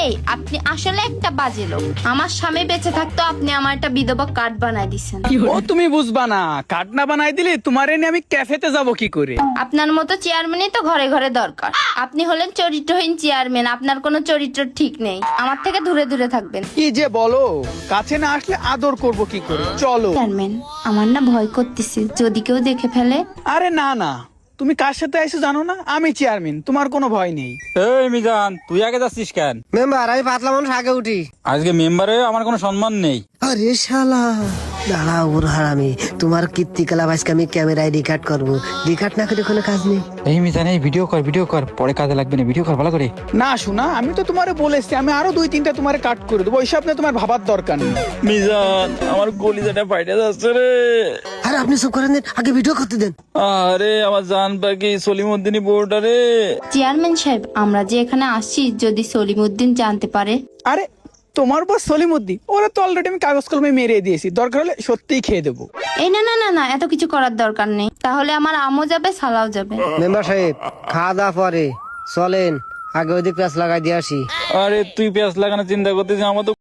এই আপনি আসলে একটা বাজে লোক। আমার স্বামী বেঁচে থাকতো আপনি আমার একটা বিধবা কার্ড বানাই দিছেন। ও তুমি বুঝবা না, কার্ড না বানাই দিলে তোমারে নিয়ে আমি ক্যাফেতে যাব কি করে? আপনার মতো চেয়ারম্যানই তো ঘরে ঘরে দরকার। আপনি হলেন চরিত্রহীন চেয়ারম্যান, আপনার কোনো চরিত্র ঠিক নেই। আমার থেকে দূরে দূরে থাকবেন। কি যে বলো, কাছে না আসলে আদর করব কি করে? চলো। চেয়ারম্যান, আমার না ভয় করতেছে, যদি কেউ দেখে ফেলে। আরে না না, তুমি কার সাথে আইছো জানো না? আমি চেয়ারম্যান, তোমার কোনো ভয় নেই। এই মিজান, তুই আগে যাচ্ছিস কেন? মেম্বার আমি পাতলা মানুষ আগে উঠি। আজকে মেম্বারে আমার কোনো সম্মান নেই। আরে শালা দাঁড়া ওর হারামি, তোমার কীর্তিকলাপ আজকে আমি ক্যামেরায় রিকার্ড করবো। রিকার্ড না করে কোনো কাজ নেই। এই মিজান, এই ভিডিও কর, পরে কাজে লাগবে না, ভিডিও কর ভালো করে। না শোনা, আমি তো তোমারে বলেছি আমি আরো 2-3টা তোমারে কাট করে দেবো, ওইসব নিয়ে তোমার ভাবার দরকার নেই। মিজান, আমার কলিজাটা ফাইটে যাচ্ছে রে। আরে আপনি সব করেন দেন, আগে ভিডিও করতে দেন। আরে আমার জান পাখি সলিমউদ্দিনী বোর্ডা রে। চেয়ারম্যান সাহেব, আমরা যে এখানে আসছি, যদি সলিমউদ্দিন জানতে পারে। আরে তোমার বস সলিমউদ্দিন, ওরা তো অলরেডি আমি কাগজ কলমে মেরে দিয়েছি, দরকার হলে সত্যিই খেয়ে দেবো। এই না না না না, এত কিছু করার দরকার নেই, তাহলে আমার আমও যাবে সালাও যাবে। মেম্বার সাহেব খাওয়া দাওয়া পরে চলেন, আগে ওইদিক প্যাঁচ লাগাই দিয়ে আসি। আরে তুই পেঁয়াজ লাগানোর চিন্তা করতেছিস, আমার তো